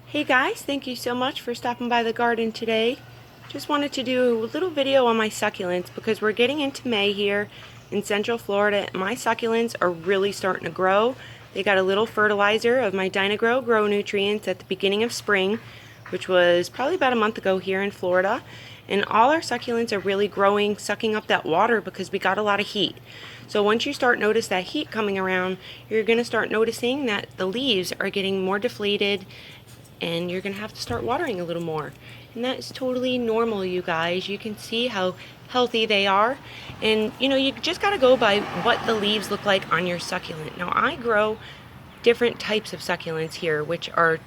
Hey guys, thank you so much for stopping by the garden today. Just wanted to do a little video on my succulents because we're getting into May here in Central Florida. My succulents are really starting to grow. They got a little fertilizer of my Dynagrow Grow Nutrients at the beginning of spring, which was probably about a month ago here in Florida. And all our succulents are really growing, sucking up that water because we got a lot of heat. So once you start notice that heat coming around, you're going to start noticing that the leaves are getting more deflated and you're going to have to start watering a little more. And that is totally normal, you guys. You can see how healthy they are. And you just got to go by what the leaves look like on your succulent. Now I grow different types of succulents here, which are,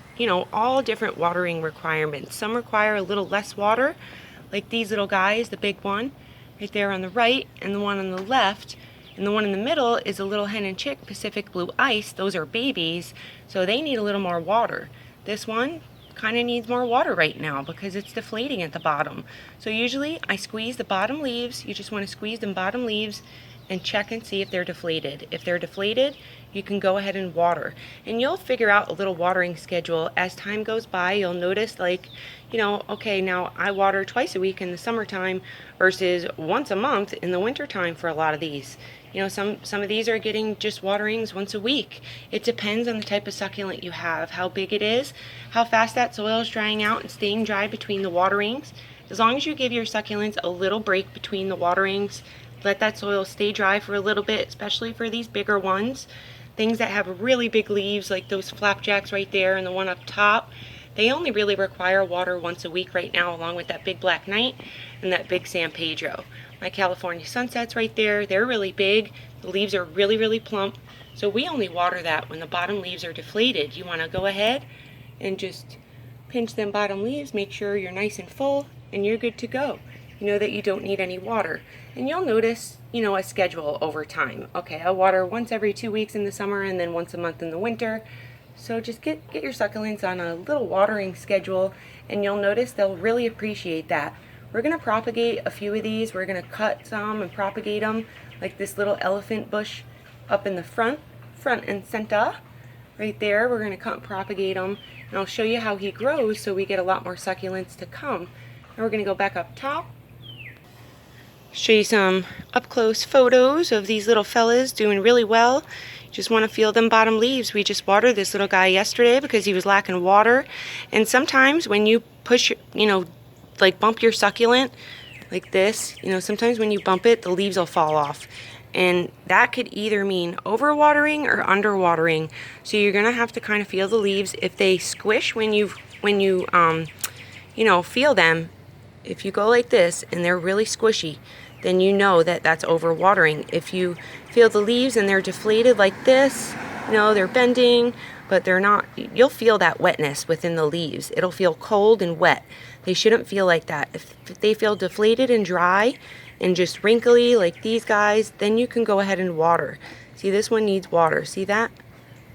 all different watering requirements. Some require a little less water, like these little guys, the big one right there on the right and the one on the left. And the one in the middle is a little hen and chick Pacific Blue Ice. Those are babies, so they need a little more water. This one kind of needs more water right now because it's deflating at the bottom. So usually I squeeze the bottom leaves. You just want to squeeze the bottom leaves and check and see if they're deflated. If they're deflated, you can go ahead and water. And you'll figure out a little watering schedule as time goes by. You'll notice okay, now I water twice a week in the summertime versus once a month in the wintertime for a lot of these. Some of these are getting just waterings once a week. It depends on the type of succulent you have, how big it is, how fast that soil is drying out and staying dry between the waterings. As long as you give your succulents a little break between the waterings, let that soil stay dry for a little bit, especially for these bigger ones. Things that have really big leaves, like those flapjacks right there and the one up top, they only really require water once a week right now, along with that big black knight and that big San Pedro. My California sunsets right there, they're really big. The leaves are really, really plump. So we only water that when the bottom leaves are deflated. You want to go ahead and just pinch them bottom leaves, make sure you're nice and full, and you're good to go. You know that you don't need any water. And you'll notice, a schedule over time. Okay, I'll water once every 2 weeks in the summer and then once a month in the winter. So just get your succulents on a little watering schedule and you'll notice they'll really appreciate that. We're going to propagate a few of these. We're going to cut some and propagate them, like this little elephant bush up in the front and center. Right there, we're going to cut and propagate them. And I'll show you how he grows so we get a lot more succulents to come. And we're going to go back up top. Show you some up-close photos of these little fellas doing really well. Just want to feel them bottom leaves. We just watered this little guy yesterday because he was lacking water. And sometimes when you push, bump your succulent like this, sometimes when you bump it, the leaves will fall off. And that could either mean overwatering or underwatering. So you're going to have to kind of feel the leaves. If they squish when you feel them, if you go like this and they're really squishy, then you know that that's overwatering. If you feel the leaves and they're deflated like this, they're bending, but they're not, you'll feel that wetness within the leaves. It'll feel cold and wet. They shouldn't feel like that. If they feel deflated and dry and just wrinkly like these guys, then you can go ahead and water. See, this one needs water. See that?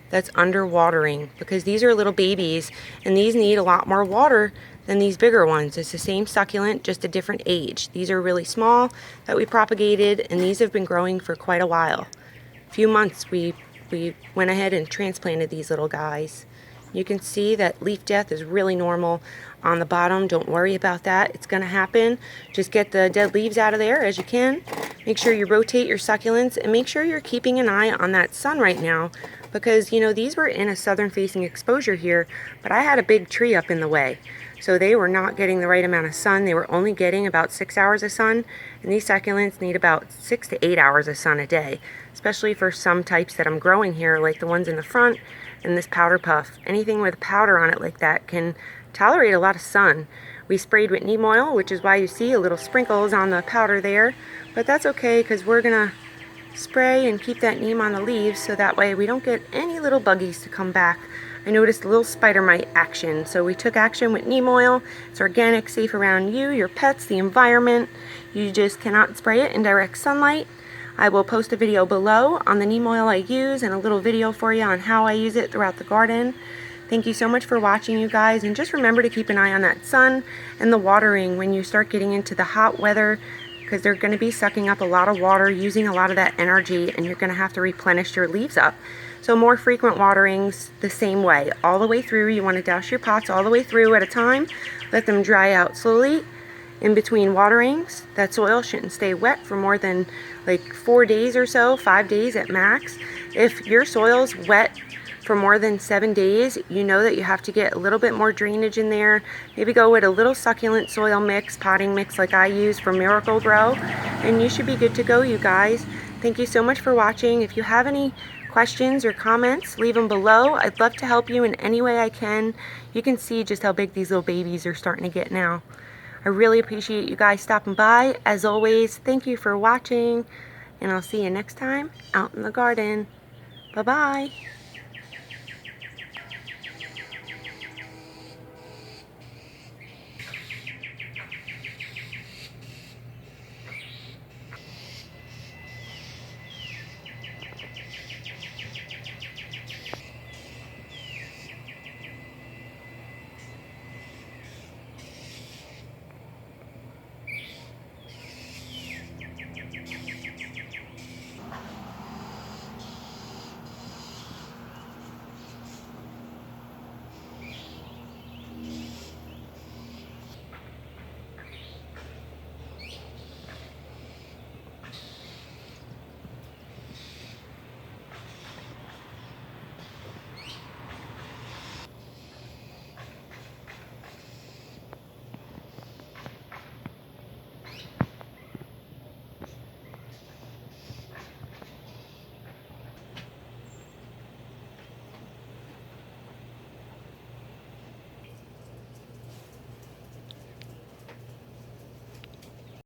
That's underwatering because these are little babies and these need a lot more water than these bigger ones. It's the same succulent, just a different age. These are really small that we propagated, and these have been growing for quite a while. A few months we went ahead and transplanted these little guys. You can see that leaf death is really normal on the bottom. Don't worry about that. It's going to happen. Just get the dead leaves out of there as you can. Make sure you rotate your succulents and make sure you're keeping an eye on that sun right now because, these were in a southern facing exposure here, but I had a big tree up in the way. So they were not getting the right amount of sun. They were only getting about 6 hours of sun, and these succulents need about 6 to 8 hours of sun a day, especially for some types that I'm growing here, like the ones in the front and this powder puff. Anything with powder on it like that can tolerate a lot of sun. We sprayed with neem oil, which is why you see a little sprinkles on the powder there, but that's okay because we're gonna spray and keep that neem on the leaves so that way we don't get any little buggies to come back. I noticed a little spider mite action, so we took action with neem oil. It's organic, safe around you, your pets, the environment. You just cannot spray it in direct sunlight. I will post a video below on the neem oil I use and a little video for you on how I use it throughout the garden. Thank you so much for watching, you guys, and just remember to keep an eye on that sun and the watering when you start getting into the hot weather because they're going to be sucking up a lot of water, using a lot of that energy, and you're going to have to replenish your leaves up. So more frequent waterings the same way, all the way through. You want to douse your pots all the way through at a time. Let them dry out slowly. In between waterings, that soil shouldn't stay wet for more than like 4 days or so, 5 days at max. If your soil's wet for more than 7 days, you know that you have to get a little bit more drainage in there. Maybe go with a little succulent soil mix, potting mix like I use for Miracle Grow, and you should be good to go, you guys. Thank you so much for watching. If you have any questions or comments, leave them below. I'd love to help you in any way I can. You can see just how big these little babies are starting to get now. I really appreciate you guys stopping by. As always, thank you for watching, and I'll see you next time out in the garden. Bye-bye.